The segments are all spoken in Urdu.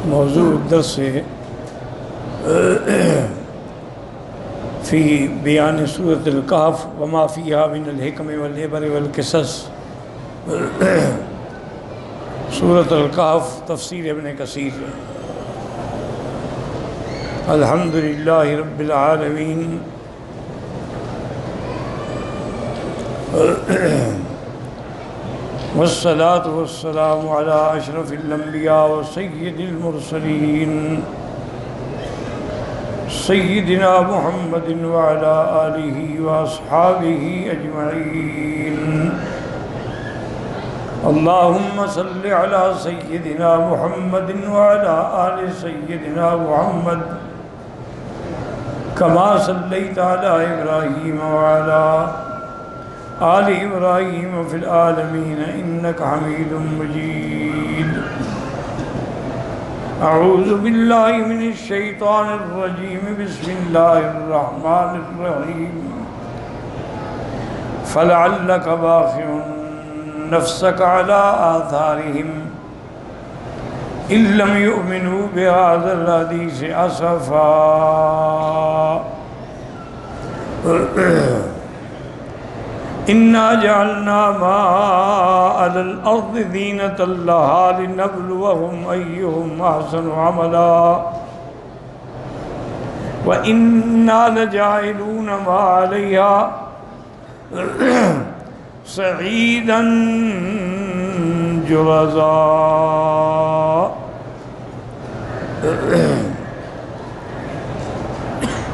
موضوع الدرس فی بیان سورۃ الکہف وما فیہا من الحکم والعبر والقصص۔ سورۃ الکہف تفسیر ابن کثیر۔ الحمدللہ رب العالمین والصلاة والسلام على اشرف الانبیاء وسید المرسلین سیدنا محمد وعلى آلہ واصحابہ اجمعین۔ اللہم صل علی سیدنا محمد وعلى آل سیدنا محمد کما صلیت علی ابراہیم وعلى آل ابراہیم فی العالمین انک حمید مجید۔ اعوذ باللہ من الشیطان الرجیم، بسم اللہ الرحمن الرحیم۔ فلعلک باخع نفسک علی آثارہم ان لم یؤمنوا بہذا الحدیث اسفا۔ انا جعلنا ما علی الارض زینة لها لنبلوهم ایہم احسن عملا وانا لجاعلون ما علیہا صعیدا جرزا۔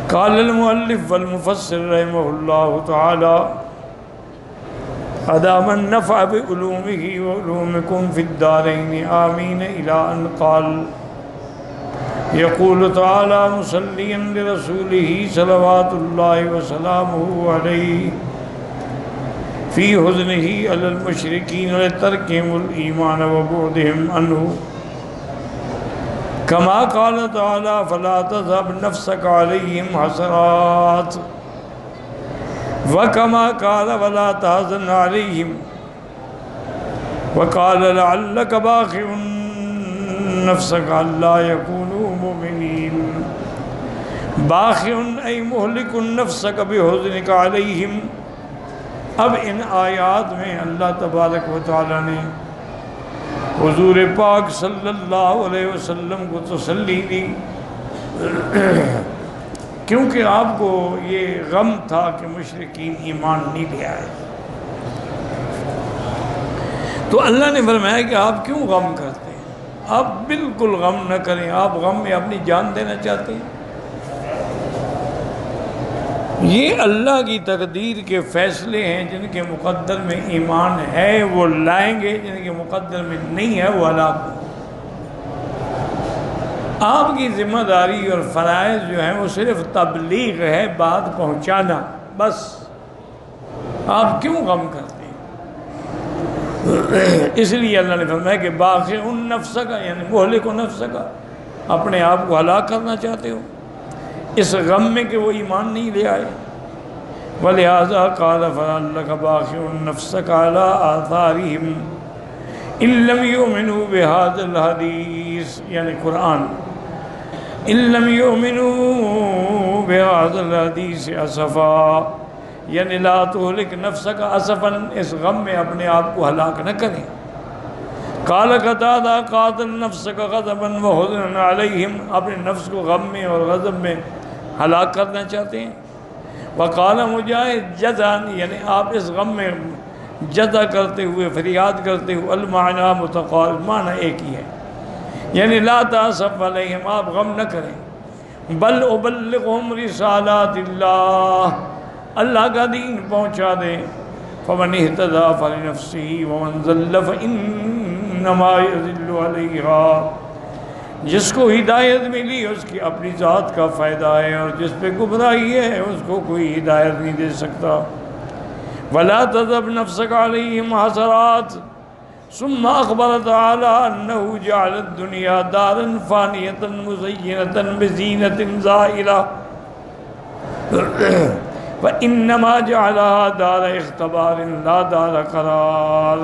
قال المؤلف والمفسر رحمہ اللہ تعالی ادام النفع بعلومه وعلومكم في الدارين آمين إلى أن قال يقول تعالى مصليا لرسوله صلوات الله وسلامه عليه في حزنه على المشركين لتركهم الإيمان وبعدهم عنه كما قال تعالى فلا تذهب نفسك عليهم حسرات وَكَمَا قَالَ وَلَا تَحْزَنْ عَلَيْهِمْ وَقَالَ لَعَلَّكَ بَاخِعٌ نَفْسَكَ أَلَّا يَكُونُوا مُؤْمِنِينَ۔ باخع أي مہلک نفسك بحزنك علیہم۔ اب ان آیات میں اللہ تبارک و تعالی نے حضور پاک صلی اللہ علیہ وسلم کو تسلی دی، کیونکہ آپ کو یہ غم تھا کہ مشرکین ایمان نہیں لے آئے۔ تو اللہ نے فرمایا کہ آپ کیوں غم کرتے ہیں؟ آپ بالکل غم نہ کریں، آپ غم میں اپنی جان دینا چاہتے ہیں؟ یہ اللہ کی تقدیر کے فیصلے ہیں، جن کے مقدر میں ایمان ہے وہ لائیں گے، جن کے مقدر میں نہیں ہے وہ ہلاک ہوں۔ آپ کی ذمہ داری اور فرائض جو ہیں وہ صرف تبلیغ ہے، بات پہنچانا، بس۔ آپ کیوں غم کرتے ہیں؟ اس لیے اللہ نے فرمایا کہ باخع نفس کا یعنی مہلک نفس کا، اپنے آپ کو ہلاک کرنا چاہتے ہو اس غم میں کہ وہ ایمان نہیں لے آئے۔ وَلِهَذَا قَالَ فَلَعَلَّكَ بَاخِعٌ نَفْسَكَ عَلَىٰ آثَارِهِمْ إِن لَّمْ يُؤْمِنُوا بِهَٰذَا الْحَدِيثِ یعنی قرآن إِن لَّمْ يُؤْمِنُوا بِهَٰذَا الْحَدِيثِ أَسَفًا یعنی لا تُهْلِكْ نَفْسَكَ أَسَفًا، اس غم میں اپنے آپ کو ہلاک نہ کریں۔ قال قتادہ قاتل نفسك غضبا وحزنا علیہم، اپنے نفس کو غم میں اور غضب میں ہلاک کرنا چاہتے ہیں۔ وقال مجاہد جزعا یعنی آپ اس غم میں جزع کرتے ہوئے فریاد کرتے ہوئے، المعنی متقارب، معنی ایک ہی ہے، یعنی لا تاسف علیہم، آپ غم نہ کریں۔ بل ابلغہم رسالات اللہ، اللہ کا دین پہنچا دیں۔ فمن اہتدی فلنفسہ ومن ضل فانما یضل علیہا، جس کو ہدایت ملی اس کی اپنی ذات کا فائدہ ہے، اور جس پہ گمراہی ہے اس کو کوئی ہدایت نہیں دے سکتا۔ وَلَا تَذْهَبْ نَفْسَكَ عَلَيْهِمْ حَسَرَاتٍ ثُمَّ أَخْبَرَ تَعَالَىٰ أَنَّهُ جَعَلَ الدُّنْيَا دَارًا فَانِيَةً مُزَيَّنَةً بِزِينَةٍ زَائِلَةٍ وَإِنَّمَا جَعَلَهَا دَارَ اخْتِبَارٍ لَا دَارَ قَرَارٍ۔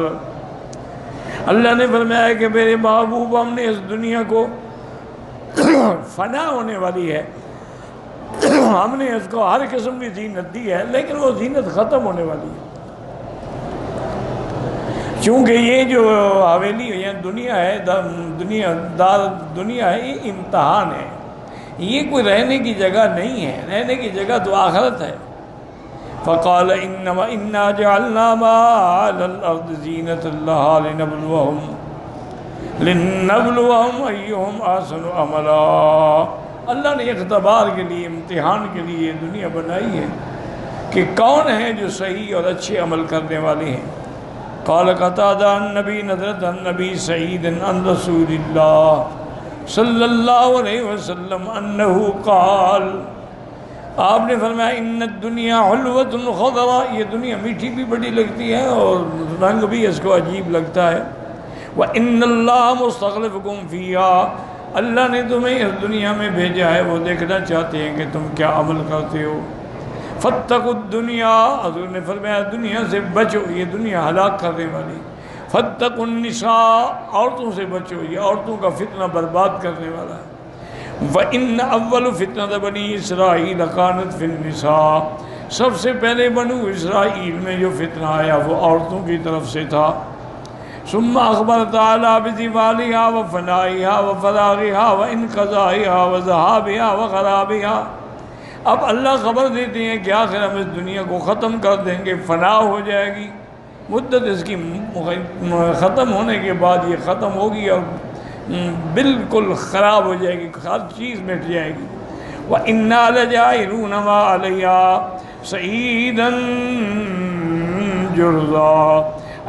اللہ نے فرمایا کہ میرے محبوب ہم نے اس دنیا کو فنا ہونے والی ہے، ہم نے اس کو ہر قسم کی زینت دی ہے، لیکن وہ زینت ختم ہونے والی ہے۔ چونکہ یہ جو حویلی ہے دنیا ہے، دنیا ہے، یہ امتحان ہے، یہ کوئی رہنے کی جگہ نہیں ہے، رہنے کی جگہ تو آخرت ہے۔ فقال انما انا جعلنا ما على الارض زینۃ لها لنبلوهم ایہم احسن عملا۔ اللہ نے اختبار کے لیے، امتحان کے لیے دنیا بنائی ہے کہ کون ہیں جو صحیح اور اچھے عمل کرنے والے ہیں۔ قال قتادہ النبی نظرت النبی سعید عن رسول اللہ صلی اللہ علیہ وسلم انہو قال، آپ نے فرمایا ان الدنیا حلوۃ خضرا، یہ دنیا میٹھی بھی بڑی لگتی ہے اور رنگ بھی اس کو عجیب لگتا ہے۔ وَإِنَّ اللَّهَ مُسْتَخْلِفُكُمْ فِيهَا، اللہ نے تمہیں اس دنیا میں بھیجا ہے، وہ دیکھنا چاہتے ہیں کہ تم کیا عمل کرتے ہو۔ فَاتَّقُوا الدُّنْيَا، حضور نے فرمایا دنیا سے بچو، یہ دنیا ہلاک کرنے والی۔ فَاتَّقُوا النِّسَاء، عورتوں سے بچو، یہ عورتوں کا فتنہ برباد کرنے والا ہے۔ وَإِنَّ أَوَّلُ فِتْنَةَ بَنِي إِسْرَائِيلَ كَانَتْ فِي النِّسَاء، سب سے پہلے بنو اسرائیل میں جو فتنہ آیا وہ عورتوں کی طرف سے تھا۔ ثم اخبر تعالی بزوالها وفنائها وفراغها وانقضائها وذهابها وخرابها، اب اللہ خبر دیتے ہیں کہ آخر ہم اس دنیا کو ختم کر دیں گے، فنا ہو جائے گی، مدت اس کی ختم ہونے کے بعد یہ ختم ہوگی اور بالکل خراب ہو جائے گی، ہر چیز مٹ جائے گی۔ وَإِنَّا لَجَائِلُونَ مَا عَلَيْهَا سَعِيدًا جُرُزًا،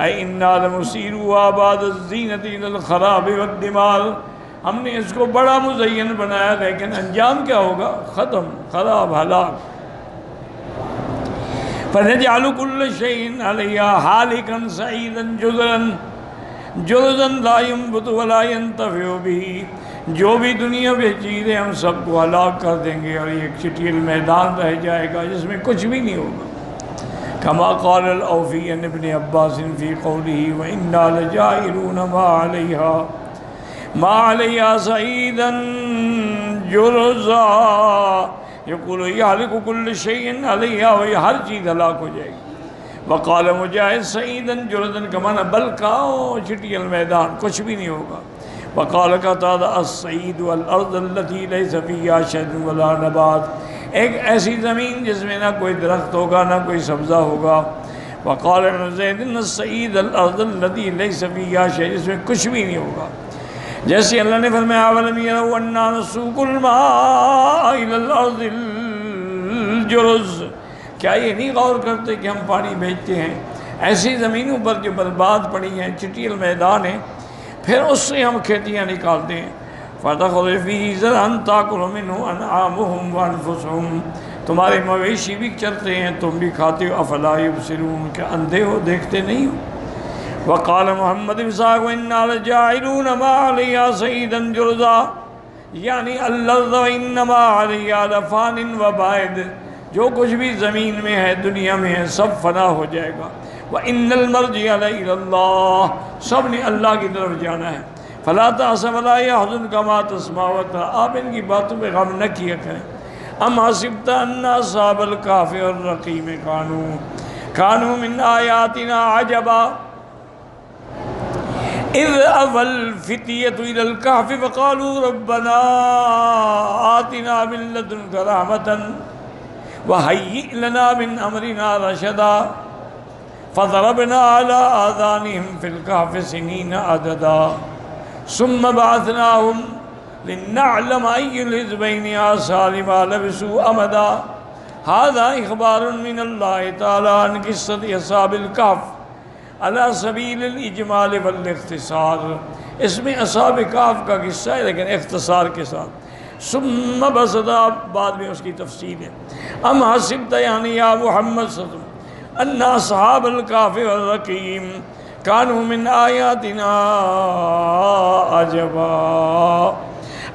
اے اِنَّا لَمُسِيرُوهَا بَعْدَ الزِّينَةِ إِلَى الْخَرَابِ وَالدِّمَارِ، ہم نے اس کو بڑا مزین بنایا لیکن انجام کیا ہوگا؟ ختم، خراب، ہلاک۔ فَنَجْعَلُ كُلَّ شَيْءٍ عَلَيْهَا حَالِكًا سَعِيدًا جُرُزًا لَا يَنبُتُ وَلَا يَنْتَفِعُ بِهِ، جو بھی دنیا میں چیزیں ہم سب کو ہلاک کر دیں گے اور یہ چٹیل میدان رہ جائے گا جس میں کچھ بھی نہیں ہوگا۔ كما قال الأوفي عن ابن عباس في قوله وإنا لجائلون ما عليها سعيدا جرزا، يقول يهلك كل شيء عليها، وهي ہر چیز ہلاک ہو جائے گی۔ وقال مجاہد سعيدا جرزا کا معنی بلکہ چٹیل میدان، کچھ بھی نہیں ہوگا۔ وقال قتادہ الصعید والارض التي ليس فيها شجر ولا نبات، ایک ایسی زمین جس میں نہ کوئی درخت ہوگا نہ کوئی سبزہ ہوگا۔ وقال ابن زید الصعید الارض التي ليس فيها شيء، جس میں کچھ بھی نہیں ہوگا۔ جیسے اللہ نے فرمایا اولم يروا انا نسوق الماء الى الارض الجرز، کیا یہ نہیں غور کرتے کہ ہم پانی بھیجتے ہیں ایسی زمینوں پر جو برباد پڑی ہیں، چٹیل میدان ہیں، پھر اس سے ہم کھیتیاں نکالتے ہیں۔ فَتَخْرُجُ فِيهِ زَرْعًا تَأْكُلُ مِنْهُ أَنْعَامُهُمْ وَأَنْفُسُهُمْ، تمہارے مویشی بھی چرتے ہیں تم بھی کھاتے ہو۔ أَفَلَا يُبْصِرُونَ، کہ اندھے ہو دیکھتے نہیں ہو۔ وقال محمد اسحاق وَإِنَّا لَجَاعِلُونَ مَا عَلَيْهَا سَعِيدًا جُرُزًا، یعنی الارض وَإِنَّمَا عَلَيْهَا لَفَانٍ وَبَائِدٍ، جو کچھ بھی زمین میں ہے دنیا میں ہے سب فنا ہو جائے گا۔ وَإِنَّ الْمَرْجِعَ إِلَى اللَّهِ، سب نے اللہ کی طرف جانا ہے۔ فَلَا تَحْزَنْ وَلَا يَحْزُنْكَ مَا تَسْمَعُ، آپ ان کی باتوں پہ غم نہ کیا کریں۔ أَمْ حَسِبْتَ أَنَّ أَصْحَابَ الْكَهْفِ وَالرَّقِيمِ كَانُوا مِنْ آيَاتِنَا عَجَبًا إِذْ أَوَى الْفِتْيَةُ إِلَى الْكَهْفِ فَقَالُوا رَبَّنَا آتِنَا مِن لَّدُنكَ رَحْمَةً وَهَيِّئْ لَنَا مِنْ أَمْرِنَا رَشَدًا فَضَرَبْنَا عَلَىٰ آذَانِهِمْ فِي الْكَهْفِ سِنِينَ عَدَدًا ثُمَّ بَعَثْنَاهُمْ لِنَعْلَمَ أَيُّ الْحِزْبَيْنِ أَحْصَىٰ لِمَا لَبِثُوا أَمَدًا۔ هذا إخبار من الله تعالى عن قصة أصحاب الكهف على سبيل الإجمال والاختصار، اس میں اصحاب کہف کا قصہ ہے لیکن اختصار کے ساتھ۔ ثم بسطا، بعد میں اس کی تفصیل ہے۔ ام حسبت، یعنی یا محمد صلی اللہ علیہ وسلم، ان اصحاب الکہف والرقیم کانوا من آیاتنا عجبا،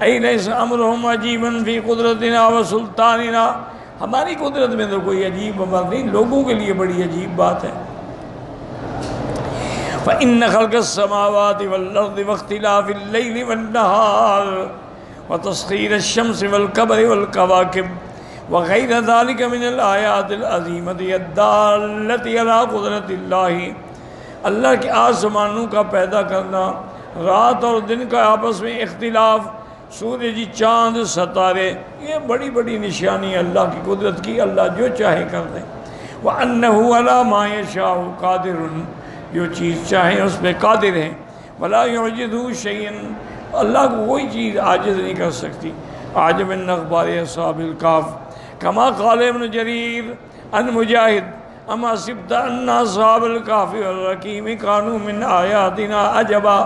ای لیس امرهم عجیبا فی قدرتنا وسلطاننا، ہماری قدرت میں تو کوئی عجیب امر نہیں، لوگوں کے لیے بڑی عجیب بات ہے۔ فإن خلق السماوات والأرض واختلاف الليل والنهار وتسخير الشمس والقمر والكواكب وغير ذلك من الآيات العظيمة الدالة على قدرة الله، اللہ کے آسمانوں کا پیدا کرنا، رات اور دن کا آپس میں اختلاف، سورج چاند ستارے، یہ بڑی بڑی نشانی اللہ کی قدرت کی، اللہ جو چاہے کر دے۔ وَأَنَّهُ عَلَى مَا يَشَاءُ قَادِرٌ، جو چیز چاہیں اس پہ قادر ہیں۔ وَلَا يُعْجِزُهُ شَيْءٌ، اللہ کو کوئی چیز عاجز نہیں کر سکتی۔ عجب من اخبار اصحاب الکہف کما قال ابن جریر عن مجاہد اما حسبت ان اصحاب الکہف والرقیم کانوا من آیاتنا عجبا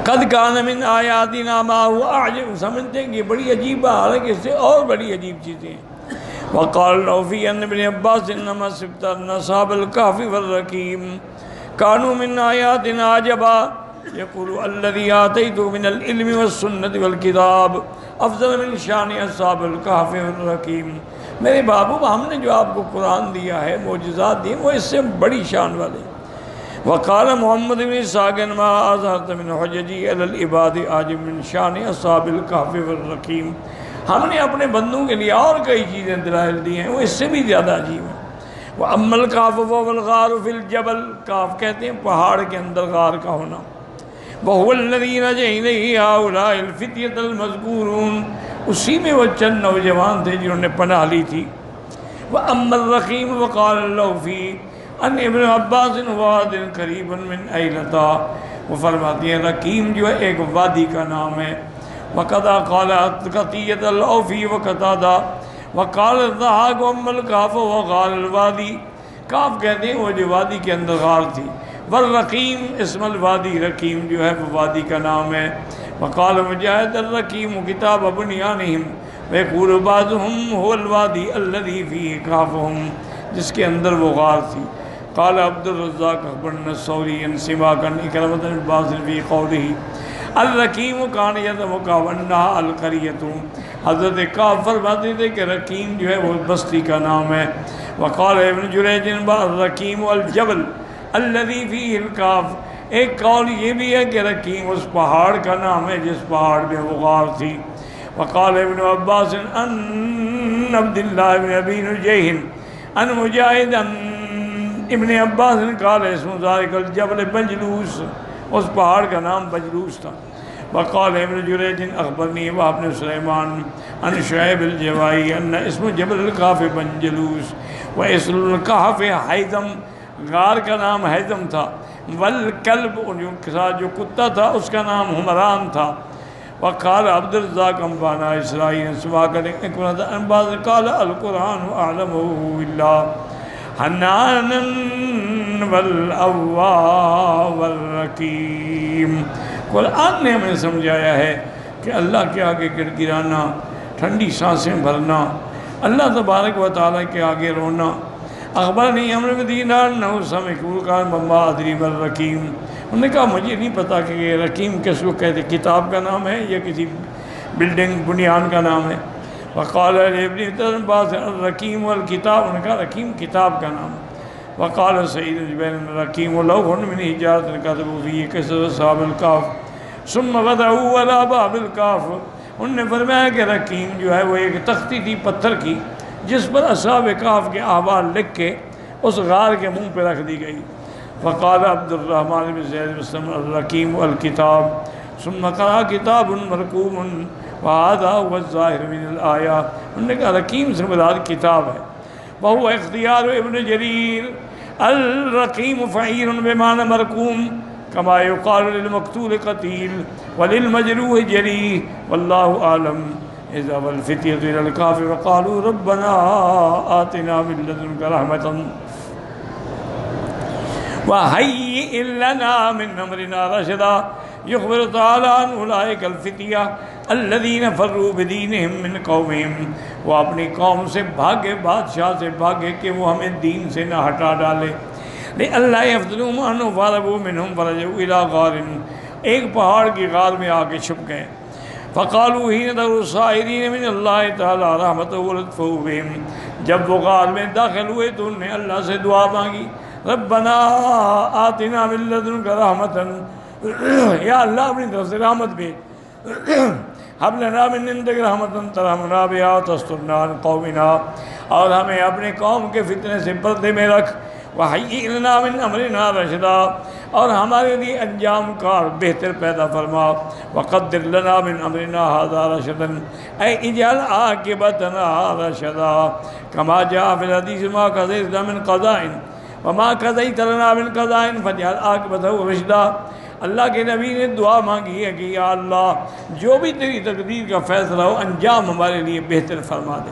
قد کان من آیاتنا ما هو اعجب، سمجھتے ہیں کہ بڑی عجیب ہے، حالانکہ اس سے اور بڑی عجیب چیزیں ہیں۔ وقال نوفی ان ابن عباس انما حسبت ان اصحاب الکہف والرقیم کانوا من آیاتنا عجبا یقول الذی آتیتہ من العلم والسنت والکتاب افضل من شان اصحاب الکہف والرقیم۔ میرے بابو، ہم نے جو آپ کو قرآن دیا ہے، معجزات دیے، وہ اس سے بڑی شان والے۔ وقال محمد بن اسحاق ما اظہرت من حججی علی العباد عاجب من شان اصحاب الکہف والرقیم، ہم نے اپنے بندوں کے لیے اور کئی چیزیں دلائل دی ہیں، وہ اس سے بھی زیادہ عجیب ہیں۔ وَأَمَّا الْكَهْفُ فَهُوَ الْغَارُ فِي الْجَبَلِ، کہف کہتے ہیں پہاڑ کے اندر غار کا ہونا۔ وَهُوَ الَّذِي نَجَا إِلَيْهِ هَؤُلَاءِ الْفِتْيَةُ الْمَذْكُورُونَ، اسی میں وہ چند نوجوان تھے جنہوں نے پناہ لی تھی۔ وَأَمَّا الرَّقِيمُ وَقَالَ اللَّهُ فِيهِ عن ابن عباس واد قریب من ایلتا، وہ فرماتی ہیں رقیم جو ہے ایک وادی کا نام ہے۔ وقضا قال قطیۃ الاوفی وقتادہ وقال الضحاک وأما الکہف وقال الوادی، کہف کہتے ہیں وہ جو وادی کے اندر غار تھی، والرقیم اسم الوادی، رقیم جو ہے وہ وادی کا نام ہے۔ وقال مجاہد الرقیم کتاب بنیانہم ویقول بعضهم هو الوادی الذی فیہ کہفہم، جس کے اندر وہ غار تھی۔ قال عبد الرزاق اخبرنا الثوری عن سماک عن اکرمۃ بن عباس فی قولہ الرقیم کان یذمک وانہا القریۃ، حضرت کعب فرماتے تھے کہ رقیم جو ہے وہ بستی کا نام ہے۔ وقال ابن جریج الرقیم الجبل الذی فیہ الکہف، ایک قول یہ بھی ہے کہ رقیم اس پہاڑ کا نام ہے جس پہاڑ میں وہ غار تھی۔ وقال ابن عباس عن عبد اللہ بن ابی نجیح عن مجاہد عن ابن عباس قال اسم ذلك الجبل بجلوس، اس پہاڑ کا نام بجلوس تھا۔ وقال ابن جریج اخبرنی وابن سلیمان عن شعیب الجوائی ان اسم جبل الکہف بجلوس و اسم الکہف حیدم، غار کا نام حیدم تھا، والکلب جو کتا تھا اس کا نام حمران تھا۔ وقال عبد الرزاق انبانا اسرائیل سواکر انباز قال القرآن اعلمہ باللہ حنانا والاوا والرقیم، قرآن نے ہمیں سمجھایا ہے کہ اللہ کے آگے گڑگڑانا، ٹھنڈی سانسیں بھرنا، اللہ تبارک و تعالیٰ کے آگے رونا۔ اخبرنی عمرو بن دینار انہ سمع قال مما ادری ما الرقیم، انہوں نے کہا مجھے نہیں پتا کہ یہ رقیم کس کو کہتے، کتاب کا نام ہے یا کسی بلڈنگ بنیان کا نام ہے۔ وقال ابن عباس الرقیم والکتاب، انہوں نے کہا رقیم کتاب کا نام ہے۔ وقال سعید جبیر الرقیم لوح من حجارۃ کتبوا فیہ قصص اصحاب الکہف ثم وضعوه علی باب الکہف، انہوں نے فرمایا کہ رقیم جو ہے وہ ایک تختی تھی پتھر کی جس پر اصحاب کہف کے احوال لکھ کے اس غار کے منہ پہ رکھ دی گئی۔ وقال عبد الرحمن بن زید بن الرقیم والکتاب ثم قرأ کتاب مرقوم وهذا هو الظاہر من الآیہ، انہوں نے کہا رقیم سے مراد کتاب ہے۔ وهو اختیار ابن جریر الرقیم فعیل بمعنی مرقوم کما یقال للمقتول قتیل وللمجروح جریح واللہ اعلم۔ اذا والفتية إلى الكهف وقالوا ربنا آتنا من لدنك رحمة وهيئ لنا من أمرنا رشدا، يخبر تعالى عن أولئك الفتية الذين فروا بدينهم من قومهم، وہ اپنی قوم سے بھاگے، بادشاہ سے بھاگے کہ وہ ہمیں دین سے نہ ہٹا ڈالے۔ لئلا يفتنوا عنه فهربوا منهم فرجعوا إلى غار، ایک پہاڑ کی غار میں آ کے چھپ گئے۔ فقالوا حين دخلوا الصائرين من الله تعالى رحمته ولطفه بهم، جب وہ غار میں داخل ہوئے تو انہوں نے اللہ سے دعا مانگی ربنا آتنا من لدنک رحمتن، یا اللہ اپنی طرف سے رحمت بھیج، ہم لنا من عندک رحمتن ترحمنا بہا وتسترنا عن قومنا، اور ہمیں اپنے قوم کے فتنے سے پردے میں رکھ، وہیئ لنا من امرنا رشدا، اور ہمارے لیے انجام کار بہتر پیدا فرما، وقدر لنا من امرنا ھذا رشدا، اے اجعل عاقبتنا رشدا، کما جاء فی الحدیث ما قضیت من قضاء وما قضیت لنا من قضاء فاجعل عاقبته رشدا۔ اللہ کے نبی نے دعا مانگی ہے کہ یا اللہ جو بھی تیری تقدیر کا فیصلہ ہو انجام ہمارے لیے بہتر فرما دے۔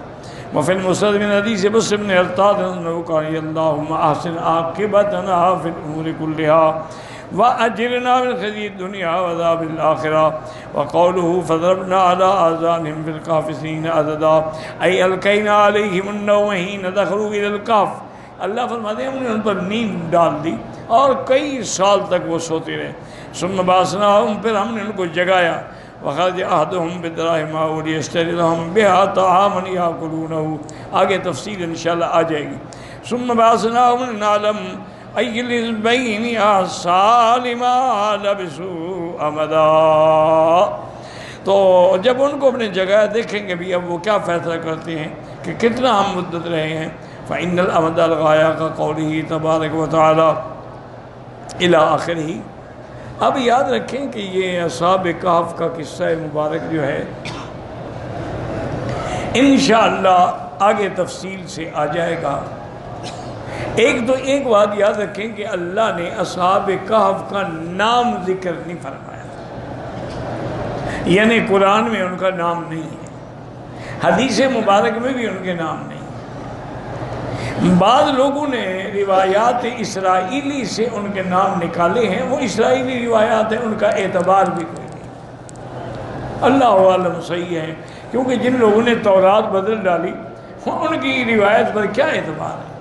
وفي المسند من حديث مسلم بن ارطاد انه قال اللهم احسن عاقبتنا في الامور كلها واجرنا من خزي الدنيا وعذاب الاخره، وقوله فضربنا على اذانهم في الكهف سنين عددا، اي القينا عليهم النوم حين دخلوا الى الكهف، اللہ فرماتے ہیں ہم نے ان پر نیند ڈال دی اور کئی سال تک وہ سوتے رہے، ثم بعثناهم، پھر ہم نے ان کو جگایا، وخرج احدهم بدراهم ليشتري لهم بها طعاما ياكلونه، آگے تفصیل انشاءاللہ آ جائے گی۔ ثم بعثناهم لنعلم اي الحزبين احصى لما لبثوا امدا، تو جب ان کو اپنے جگہ دیکھیں گے بھی اب وہ کیا فیصلہ کرتے ہیں کہ کتنا ہم مدت رہے ہیں، فإن الأمد الغاية كقوله تبارك وتعالى إلى آخره۔ اب یاد رکھیں کہ یہ اصحاب کہف کا قصہ مبارک جو ہے انشاءاللہ آگے تفصیل سے آ جائے گا۔ ایک بات یاد رکھیں کہ اللہ نے اصحاب کہف کا نام ذکر نہیں فرمایا، یعنی قرآن میں ان کا نام نہیں ہے، حدیث مبارک میں بھی ان کے نام نہیں۔ بعض لوگوں نے روایات اسرائیلی سے ان کے نام نکالے ہیں، وہ اسرائیلی روایات ہیں، ان کا اعتبار بھی کوئی نہیں، اللہ عالم صحیح ہے، کیونکہ جن لوگوں نے تورات بدل ڈالی ان کی روایت پر کیا اعتبار ہے۔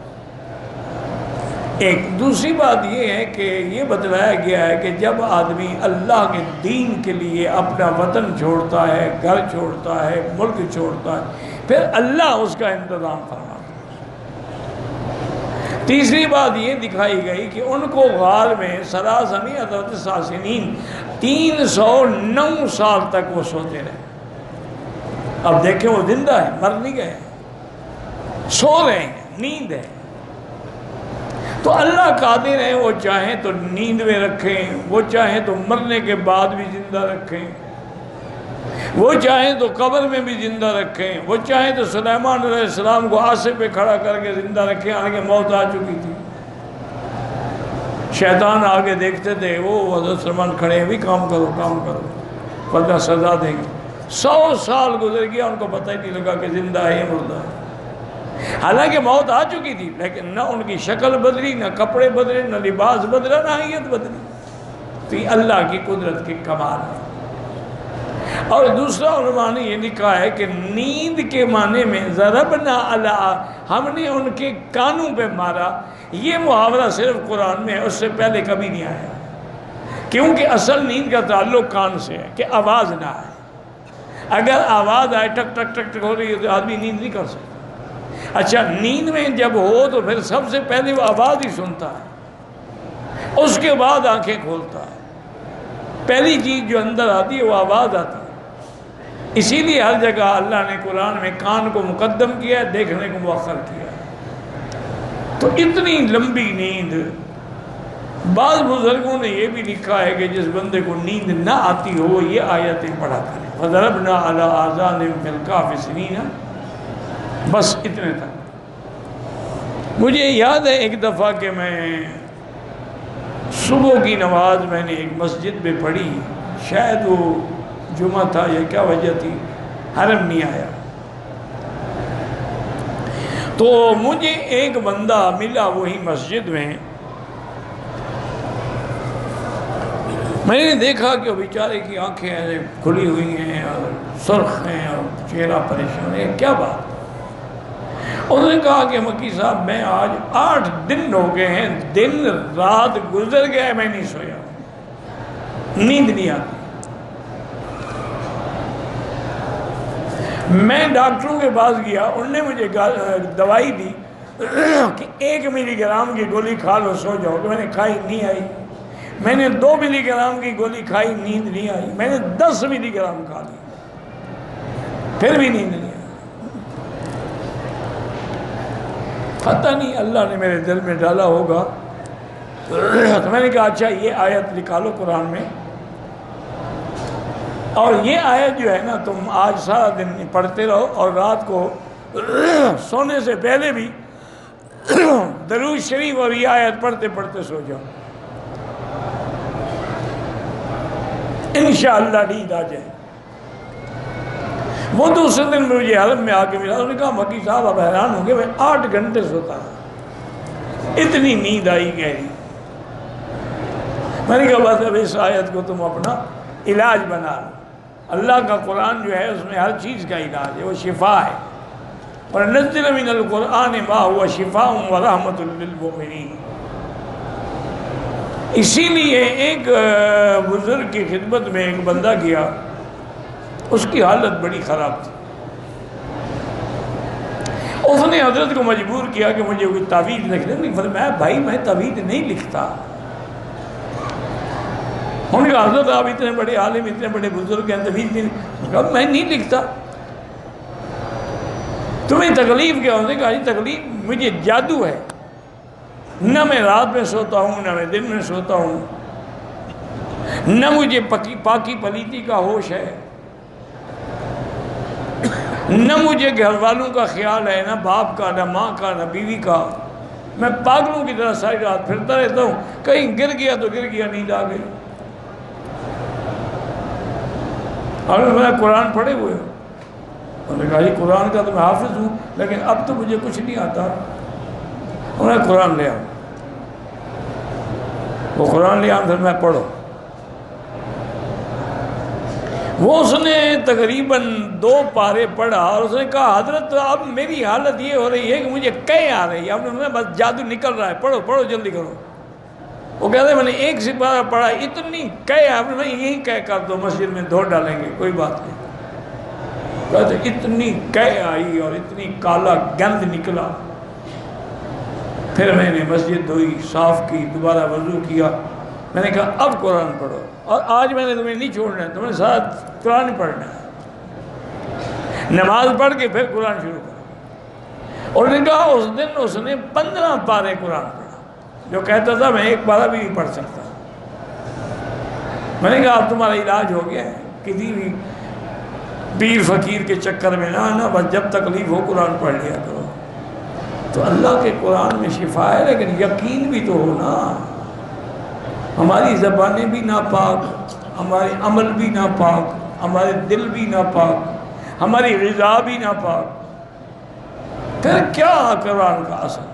ایک دوسری بات یہ ہے کہ یہ بتلایا گیا ہے کہ جب آدمی اللہ کے دین کے لیے اپنا وطن چھوڑتا ہے، گھر چھوڑتا ہے، ملک چھوڑتا ہے، پھر اللہ اس کا انتظام فرماتا ہے۔ تیسری بات یہ دکھائی گئی کہ ان کو غار میں 309 سنین 309 سال تک وہ سوتے رہے۔ اب دیکھیں وہ زندہ ہے، مر نہیں گئے، سو رہے ہیں، نیند ہے۔ تو اللہ قادر ہے، وہ چاہیں تو نیند میں رکھیں، وہ چاہیں تو مرنے کے بعد بھی زندہ رکھیں، وہ چاہیں تو قبر میں بھی زندہ رکھیں، وہ چاہیں تو سلیمان علیہ السلام کو عاصے پہ کھڑا کر کے زندہ رکھیں، آگے موت آ چکی تھی، شیطان آگے دیکھتے تھے، وہ حضرت سلمان کھڑے ہیں بھی کام کرو کام کرو ورنہ سزا دیں گے۔ 100 سال گزر گیا، ان کو پتہ ہی نہیں لگا کہ زندہ ہے یا مردہ ہے، حالانکہ موت آ چکی تھی، لیکن نہ ان کی شکل بدلی، نہ کپڑے بدلے، نہ لباس بدلا، نہ حیت بدلی۔ تو یہ اللہ کی قدرت کے کمال ہے۔ اور دوسرا علماء نے یہ لکھا ہے کہ نیند کے معنی میں ضربنا علی، ہم نے ان کے کانوں پہ مارا، یہ محاورہ صرف قرآن میں ہے، اس سے پہلے کبھی نہیں آیا، کیونکہ اصل نیند کا تعلق کان سے ہے کہ آواز نہ آئے۔ اگر آواز آئے ٹک ٹک ٹک ٹک ہو رہی ہے تو آدمی نیند نہیں کر سکتا۔ اچھا نیند میں جب ہو تو پھر سب سے پہلے وہ آواز ہی سنتا ہے، اس کے بعد آنکھیں کھولتا ہے، پہلی چیز جو اندر آتی ہے وہ آواز آتی ہے۔ اسی لیے ہر جگہ اللہ نے قرآن میں کان کو مقدم کیا ہے، دیکھنے کو مؤخر کیا ہے۔ تو اتنی لمبی نیند، بعض بزرگوں نے یہ بھی لکھا ہے کہ جس بندے کو نیند نہ آتی ہو یہ آیتیں پڑھا کرے، فَضَرَبْنَا عَلَىٰ آذَانِهِمْ فِي الْكَهْفِ سِنِينَ، بس اتنے تک۔ مجھے یاد ہے ایک دفعہ کہ میں صبح کی نماز میں نے ایک مسجد میں پڑھی، شاید وہ جمعہ تھا یا کیا وجہ تھی، حرم نہیں آیا، تو مجھے ایک بندہ ملا وہی مسجد میں، میں نے دیکھا کہ وہ بیچارے کی آنکھیں ایسے کھلی ہوئی ہیں اور سرخ ہیں اور چہرہ پریشان ہے، کیا بات؟ اس نے کہا کہ مکی صاحب میں آج 8 دن ہو گئے ہیں، دن رات گزر گیا، میں نہیں سویا، نیند نہیں آتی۔ میں ڈاکٹروں کے پاس گیا، انہوں نے مجھے دوائی دی، کہ 1 ملی گرام کی گولی کھا لو سو جاؤ، تو میں نے کھائی، نہیں آئی۔ میں نے 2 ملی گرام کی گولی کھائی، نیند نہیں آئی۔ میں نے 10 ملی گرام کھا لی، پھر بھی نیند نہیں آئی۔ پتہ نہیں اللہ نے میرے دل میں ڈالا ہوگا۔ تو میں نے کہا اچھا یہ آیت نکالو قرآن میں، اور یہ آیت جو ہے نا تم آج سارا دن پڑھتے رہو، اور رات کو سونے سے پہلے بھی درود شریف اور یہ آیت پڑھتے پڑھتے سو جاؤ، انشاءاللہ نیند آ جائے۔ وہ دوسرے دن مجھے حلم میں آ کے ملا، انہوں نے کہا مکی صاحب آپ حیران ہوں گے، میں 8 گھنٹے سوتا ہوں، اتنی نیند آئی گہری۔ میں نے کہا بس اب اس آیت کو تم اپنا علاج بنا لو۔ اللہ کا قرآن جو ہے اس میں ہر چیز کا علاج ہے، وہ شفا ہے۔ وَنَنَزِّلُ مِنَ الْقُرْآنِ مَا هُوَ شِفَاءٌ وَرَحْمَةٌ لِّلْمُؤْمِنِينَ۔ اسی لیے ایک بزرگ کی خدمت میں ایک بندہ گیا، اس کی حالت بڑی خراب تھی۔ اس نے حضرت کو مجبور کیا کہ مجھے کوئی تعویذ لکھ دیں۔ فرمایا بھائی میں تعویذ نہیں لکھتا۔ انہوں نے کہا حضرت آپ اتنے بڑے عالم، اتنے بڑے بزرگ ہیں، تعویذ نہیں؟ کہا میں نہیں لکھتا۔ تمہیں تکلیف کیا؟ انہوں نے کہا تکلیف مجھے جادو ہے، نہ میں رات میں سوتا ہوں نہ میں دن میں سوتا ہوں، نہ مجھے پاکی پلیتی کا ہوش ہے، نہ مجھے گھر والوں کا خیال ہے، نہ باپ کا، نہ ماں کا، نہ بیوی کا۔ میں پاگلوں کی طرح ساری رات پھرتا رہتا ہوں، کہیں گر گیا تو گر گیا، نیند آ گئی۔ اور میں قرآن پڑھے ہوئے ہوں۔ انہوں نے کہا جی قرآن کا تو میں حافظ ہوں، لیکن اب تو مجھے کچھ نہیں آتا۔ انہوں نے قرآن لے آؤ، وہ قرآن لے آؤ، پھر میں پڑھو۔ وہ اس نے تقریباً 2 پارے پڑھا، اور اس نے کہا حضرت اب میری حالت یہ ہو رہی ہے کہ مجھے قے آ رہی ہے، اب میں بس جادو نکل رہا ہے، پڑھو پڑھو جلدی کرو۔ وہ کہتے ہیں میں نے 1 سپارہ پڑھا، اتنی قے آپ نے یہی قے کر دو، مسجد میں دھو ڈالیں گے، کوئی بات نہیں۔ کہتے اتنی قے آئی اور اتنی کالا گند نکلا۔ پھر میں نے مسجد دھوئی، صاف کی، دوبارہ وضو کیا۔ میں نے کہا اب قرآن پڑھو، اور آج میں نے تمہیں نہیں چھوڑنا ہے، تمہیں ساتھ قرآن پڑھنا ہے۔ نماز پڑھ کے پھر قرآن شروع کرو۔ اور نے کہا اس دن اس نے 15 پارے قرآن پڑھا، جو کہتا تھا میں 1 پارہ بھی نہیں پڑھ سکتا۔ میں نے کہا اب تمہارا علاج ہو گیا ہے، کسی بھی پیر فقیر کے چکر میں نہ آنا، بس جب تکلیف ہو قرآن پڑھ لیا کرو۔ تو اللہ کے قرآن میں شفا ہے، لیکن یقین بھی تو ہونا۔ ہماری زبانیں بھی ناپاک، ہمارے عمل بھی ناپاک، ہمارے دل بھی ناپاک، ہماری غذا بھی ناپاک، پھر کیا قرآن کا اثر؟